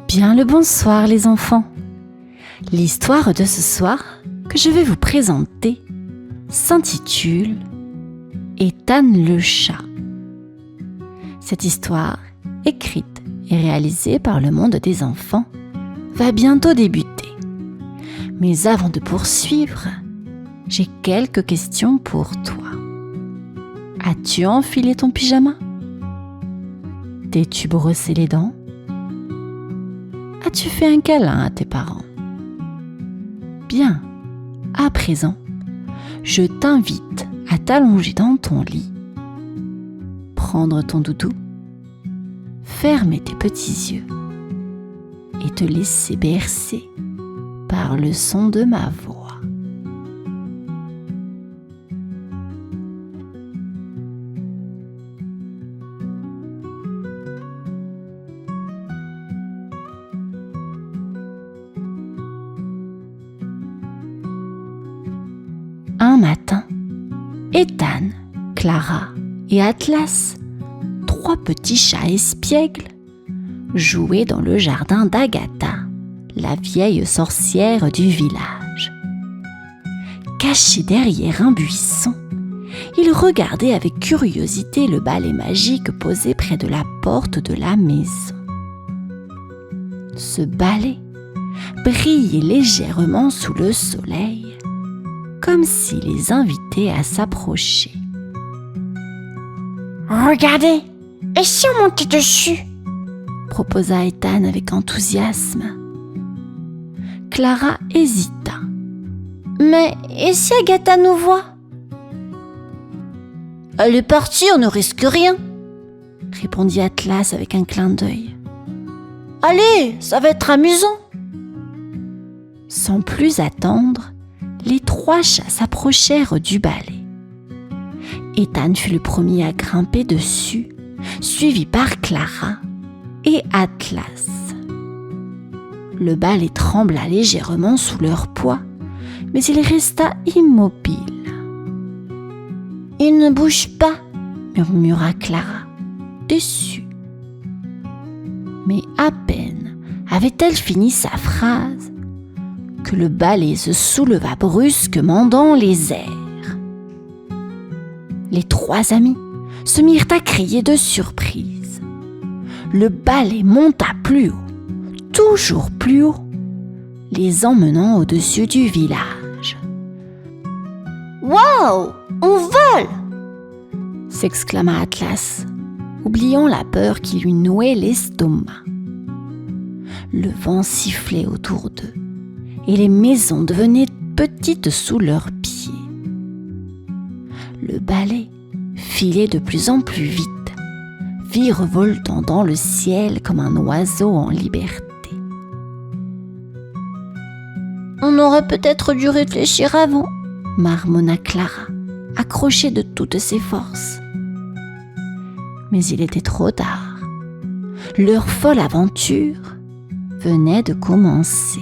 Bien le bonsoir les enfants. L'histoire de ce soir que je vais vous présenter s'intitule Ethan le chat. Cette histoire, écrite et réalisée par le monde des enfants, va bientôt débuter. Mais avant de poursuivre, j'ai quelques questions pour toi. As-tu enfilé ton pyjama? T'es-tu brossé les dents? As-tu fait un câlin à tes parents? Bien, à présent, je t'invite à t'allonger dans ton lit, prendre ton doudou, fermer tes petits yeux et te laisser bercer par le son de ma voix. Un matin, Ethan, Clara et Atlas, 3 petits chats espiègles, jouaient dans le jardin d'Agatha, la vieille sorcière du village. Cachés derrière un buisson, ils regardaient avec curiosité le balai magique posé près de la porte de la maison. Ce balai brillait légèrement sous le soleil, comme s'il les invitait à s'approcher. « Regardez, et si on montait dessus ?» proposa Ethan avec enthousiasme. Clara hésita. « Mais et si Agatha nous voit ?»« Elle est partie, on ne risque rien !» répondit Atlas avec un clin d'œil. « Allez, ça va être amusant !» Sans plus attendre, les 3 chats s'approchèrent du balai. Ethan fut le premier à grimper dessus, suivi par Clara et Atlas. Le balai trembla légèrement sous leur poids, mais il resta immobile. « Il ne bouge pas !» murmura Clara, déçue. Mais à peine avait-elle fini sa phrase que le balai se souleva brusquement dans les airs. Les 3 amis se mirent à crier de surprise. Le balai monta plus haut, toujours plus haut, les emmenant au-dessus du village. « Waouh, on vole !» s'exclama Atlas, oubliant la peur qui lui nouait l'estomac. Le vent sifflait autour d'eux et les maisons devenaient petites sous leurs pieds. Le balai filait de plus en plus vite, virevoltant dans le ciel comme un oiseau en liberté. « On aurait peut-être dû réfléchir avant » marmonna Clara, accrochée de toutes ses forces. Mais il était trop tard. Leur folle aventure venait de commencer.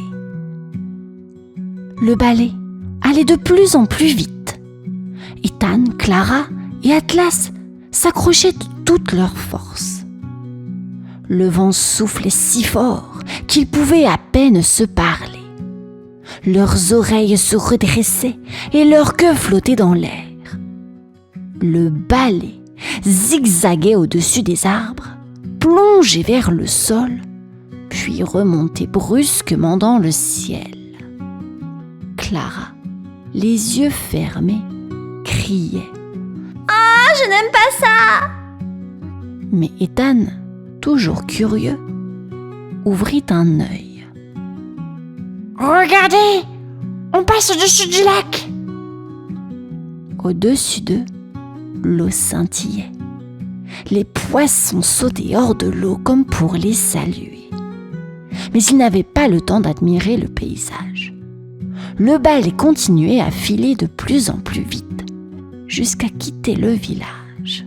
Le balai allait de plus en plus vite. Ethan, Clara et Atlas s'accrochaient de toutes leurs forces. Le vent soufflait si fort qu'ils pouvaient à peine se parler. Leurs oreilles se redressaient et leur queue flottait dans l'air. Le balai zigzaguait au-dessus des arbres, plongeait vers le sol, puis remontait brusquement dans le ciel. Clara, les yeux fermés, criait « Ah, je n'aime pas ça !» Mais Ethan, toujours curieux, ouvrit un œil. « Regardez, on passe au-dessus du lac !» Au-dessus d'eux, l'eau scintillait. Les poissons sautaient hors de l'eau comme pour les saluer. Mais ils n'avaient pas le temps d'admirer le paysage. Le balai continuait à filer de plus en plus vite, jusqu'à quitter le village.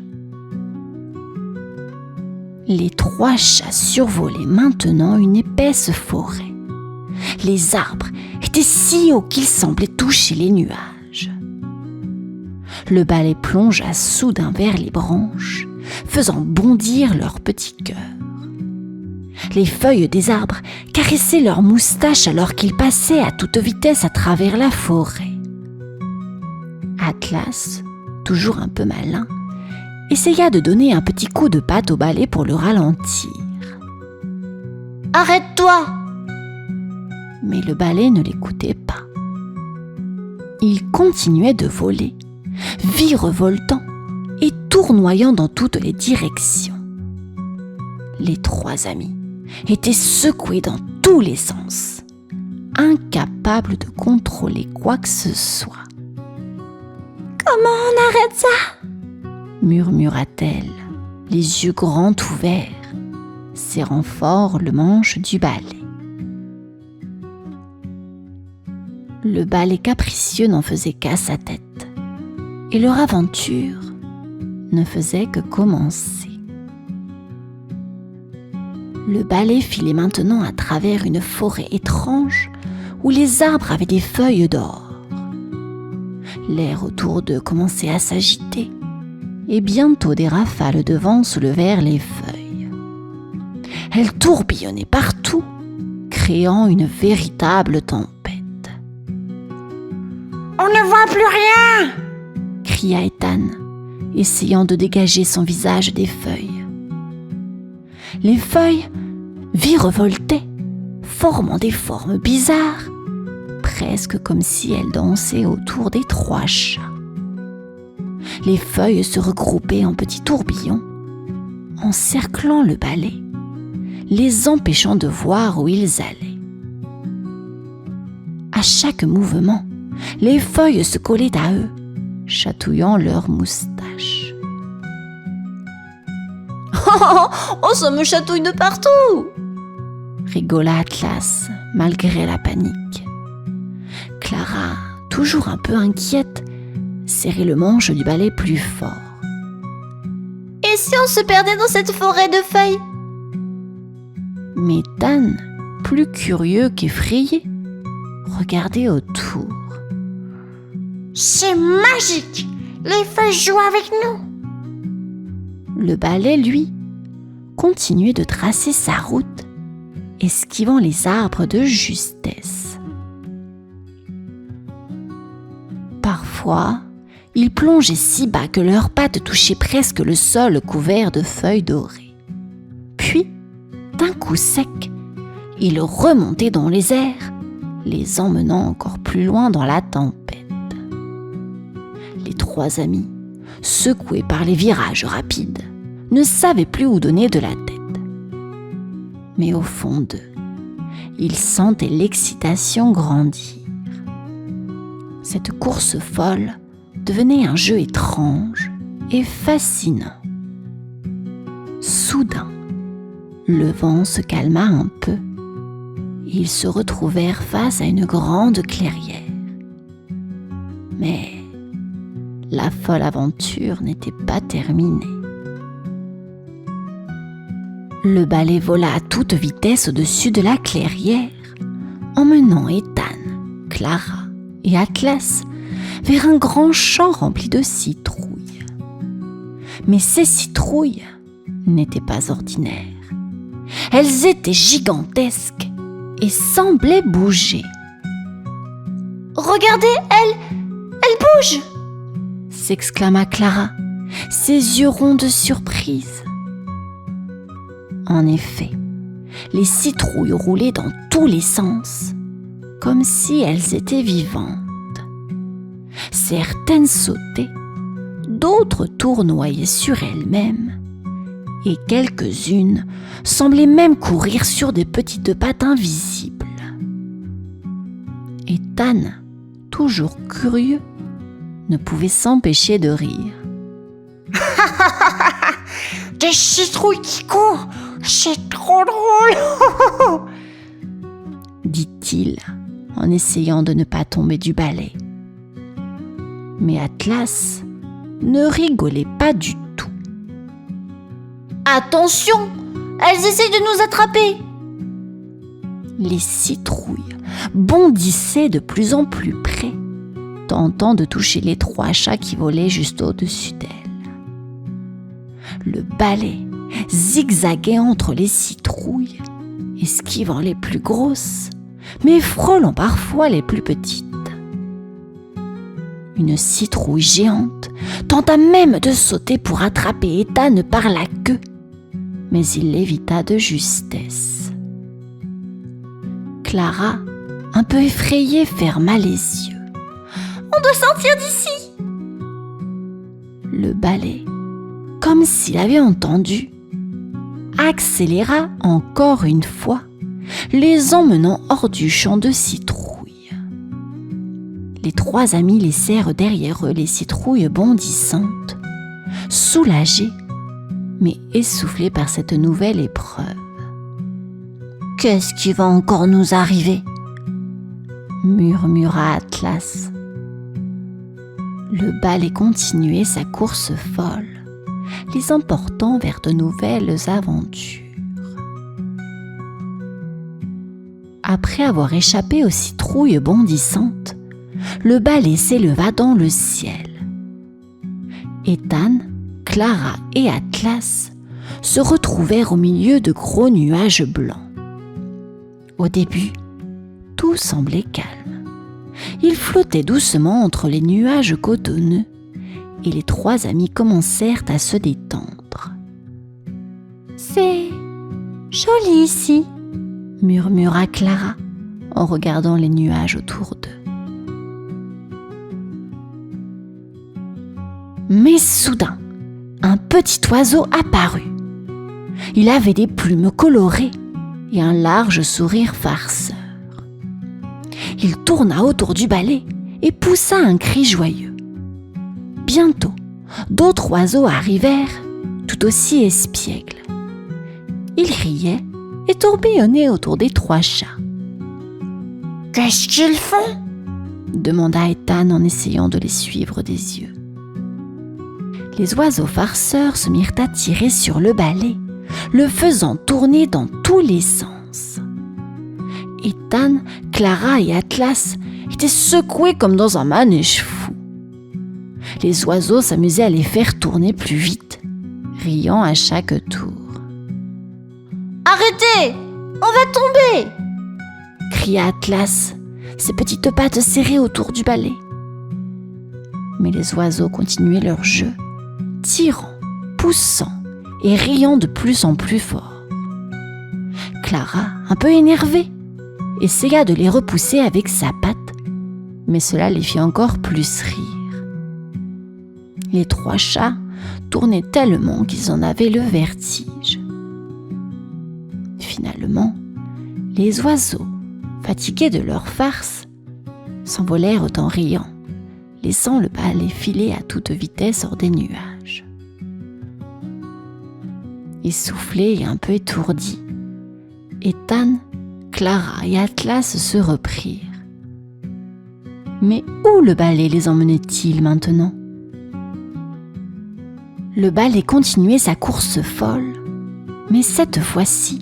Les 3 chats survolaient maintenant une épaisse forêt. Les arbres étaient si hauts qu'ils semblaient toucher les nuages. Le balai plongea soudain vers les branches, faisant bondir leurs petits cœurs. Les feuilles des arbres caressaient leurs moustaches alors qu'ils passaient à toute vitesse à travers la forêt. Atlas, toujours un peu malin, essaya de donner un petit coup de patte au balai pour le ralentir. « Arrête-toi !» Mais le balai ne l'écoutait pas. Il continuait de voler, virevoltant et tournoyant dans toutes les directions. Les 3 amis étaient secoués dans tous les sens, incapables de contrôler quoi que ce soit. « Comment on arrête ça ?» murmura-t-elle, les yeux grands ouverts, serrant fort le manche du balai. Le balai capricieux n'en faisait qu'à sa tête, et leur aventure ne faisait que commencer. Le balai filait maintenant à travers une forêt étrange où les arbres avaient des feuilles d'or. L'air autour d'eux commençait à s'agiter, et bientôt des rafales de vent soulevèrent les feuilles. Elles tourbillonnaient partout, créant une véritable tempête. « On ne voit plus rien !» cria Ethan, essayant de dégager son visage des feuilles. Les feuilles virevoltaient, formant des formes bizarres, presque comme si elles dansaient autour des 3 chats. Les feuilles se regroupaient en petits tourbillons, encerclant le balai, les empêchant de voir où ils allaient. À chaque mouvement, les feuilles se collaient à eux, chatouillant leurs moustaches. « Oh, ça me chatouille de partout !» rigola Atlas, malgré la panique. Clara, toujours un peu inquiète, serrait le manche du balai plus fort. « Et si on se perdait dans cette forêt de feuilles ?» Mais Dan, plus curieux qu'effrayé, regardait autour. « C'est magique! Les feuilles jouent avec nous !» Le balai, lui, continuait de tracer sa route, esquivant les arbres de justesse. Parfois, ils plongeaient si bas que leurs pattes touchaient presque le sol couvert de feuilles dorées. Puis, d'un coup sec, ils remontaient dans les airs, les emmenant encore plus loin dans la tempête. Les 3 amis, secoués par les virages rapides, ne savaient plus où donner de la tête. Mais au fond d'eux, ils sentaient l'excitation grandir. Cette course folle devenait un jeu étrange et fascinant. Soudain, le vent se calma un peu et ils se retrouvèrent face à une grande clairière. Mais la folle aventure n'était pas terminée. Le balai vola à toute vitesse au-dessus de la clairière, emmenant Ethan, Clara et Atlas vers un grand champ rempli de citrouilles. Mais ces citrouilles n'étaient pas ordinaires. Elles étaient gigantesques et semblaient bouger. « Regardez, elle bouge !» s'exclama Clara, ses yeux ronds de surprise. En effet, les citrouilles roulaient dans tous les sens, comme si elles étaient vivantes. Certaines sautaient, d'autres tournoyaient sur elles-mêmes, et quelques-unes semblaient même courir sur des petites pattes invisibles. Ethan, toujours curieux, ne pouvait s'empêcher de rire. « Des citrouilles qui courent, c'est trop drôle !» dit-il en essayant de ne pas tomber du balai. Mais Atlas ne rigolait pas du tout. « Attention, elles essayent de nous attraper !» Les citrouilles bondissaient de plus en plus près, tentant de toucher les 3 chats qui volaient juste au-dessus d'elles. Le balai zigzaguait entre les citrouilles, esquivant les plus grosses, mais frôlant parfois les plus petites. Une citrouille géante tenta même de sauter pour attraper Ethan par la queue, mais il l'évita de justesse. Clara, un peu effrayée, ferma les yeux. « On doit sortir d'ici !» Le balai, comme s'il avait entendu, accéléra encore une fois, les emmenant hors du champ de citrouilles. Les trois amis laissèrent derrière eux les citrouilles bondissantes, soulagés, mais essoufflés par cette nouvelle épreuve. « Qu'est-ce qui va encore nous arriver ?» murmura Atlas. Le balai continuait sa course folle, les emportant vers de nouvelles aventures. Après avoir échappé aux citrouilles bondissantes, le balai s'éleva dans le ciel. Ethan, Clara et Atlas se retrouvèrent au milieu de gros nuages blancs. Au début, tout semblait calme. Ils flottaient doucement entre les nuages cotonneux et les trois amis commencèrent à se détendre. « C'est joli ici », murmura Clara en regardant les nuages autour d'eux. Mais soudain, un petit oiseau apparut. Il avait des plumes colorées et un large sourire farceur. Il tourna autour du balai et poussa un cri joyeux. Bientôt, d'autres oiseaux arrivèrent, tout aussi espiègles. Ils riaient et tourbillonnaient autour des trois chats. « Qu'est-ce qu'ils font ?» demanda Ethan en essayant de les suivre des yeux. Les oiseaux farceurs se mirent à tirer sur le balai, le faisant tourner dans tous les sens. Ethan, Clara et Atlas étaient secoués comme dans un manège fou. Les oiseaux s'amusaient à les faire tourner plus vite, riant à chaque tour. « Arrêtez! On va tomber !» cria Atlas, ses petites pattes serrées autour du balai. Mais les oiseaux continuaient leur jeu, tirant, poussant et riant de plus en plus fort. Clara, un peu énervée, essaya de les repousser avec sa patte, mais cela les fit encore plus rire. Les trois chats tournaient tellement qu'ils en avaient le vertige. Finalement, les oiseaux, fatigués de leur farce, s'envolèrent en riant, laissant le balai filer à toute vitesse hors des nuages. Essoufflés et un peu étourdis, Ethan, Clara et Atlas se reprirent. Mais où le balai les emmenait-il maintenant ? Le balai continuait sa course folle, mais cette fois-ci,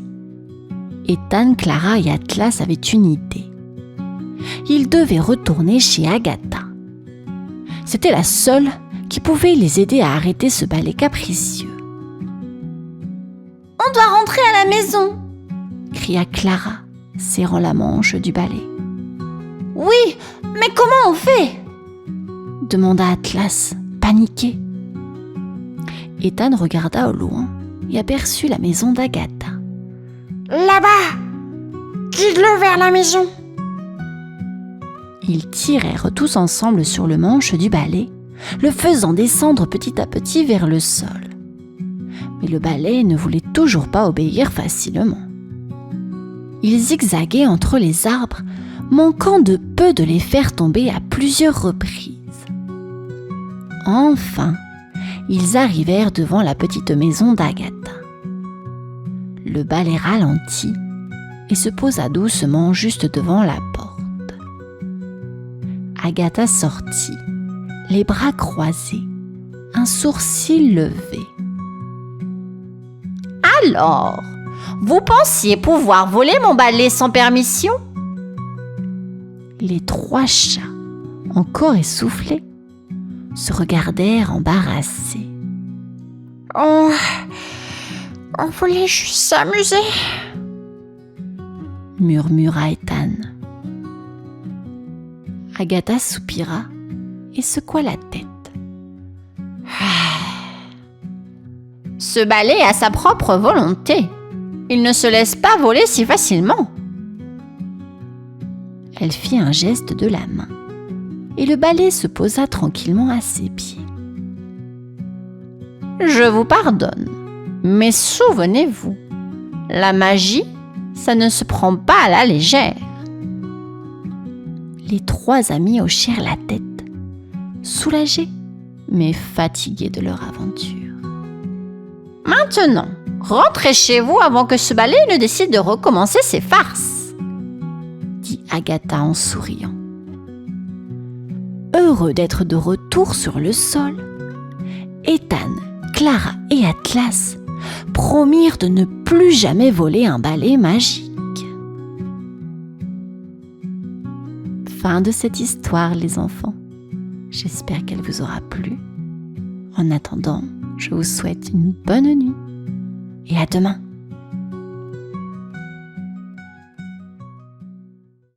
Ethan, Clara et Atlas avaient une idée. Ils devaient retourner chez Agatha. C'était la seule qui pouvait les aider à arrêter ce balai capricieux. « On doit rentrer à la maison !» cria Clara, serrant la manche du balai. « Oui, mais comment on fait ?» demanda Atlas, paniqué. Ethan regarda au loin et aperçut la maison d'Agatha. « Là-bas! Guide-le vers la maison !» Ils tirèrent tous ensemble sur le manche du balai, le faisant descendre petit à petit vers le sol. Mais le balai ne voulait toujours pas obéir facilement. Il zigzaguait entre les arbres, manquant de peu de les faire tomber à plusieurs reprises. Enfin, ils arrivèrent devant la petite maison d'Agatha. Le balai ralentit et se posa doucement juste devant la porte. Agatha sortit, les bras croisés, un sourcil levé. « Alors, vous pensiez pouvoir voler mon balai sans permission ?» Les trois chats, encore essoufflés, se regardèrent embarrassés. On voulait juste s'amuser, murmura Ethan. Agatha soupira et secoua la tête. Ce balai a sa propre volonté. Il ne se laisse pas voler si facilement. Elle fit un geste de la main et le balai se posa tranquillement à ses pieds. Je vous pardonne, mais souvenez-vous, la magie, ça ne se prend pas à la légère. Les 3 amis hochèrent la tête, soulagés mais fatigués de leur aventure. Maintenant, rentrez chez vous avant que ce balai ne décide de recommencer ses farces, dit Agatha en souriant. Heureux d'être de retour sur le sol, Ethan, Clara et Atlas promirent de ne plus jamais voler un balai magique. Fin de cette histoire, les enfants. J'espère qu'elle vous aura plu. En attendant, je vous souhaite une bonne nuit et à demain.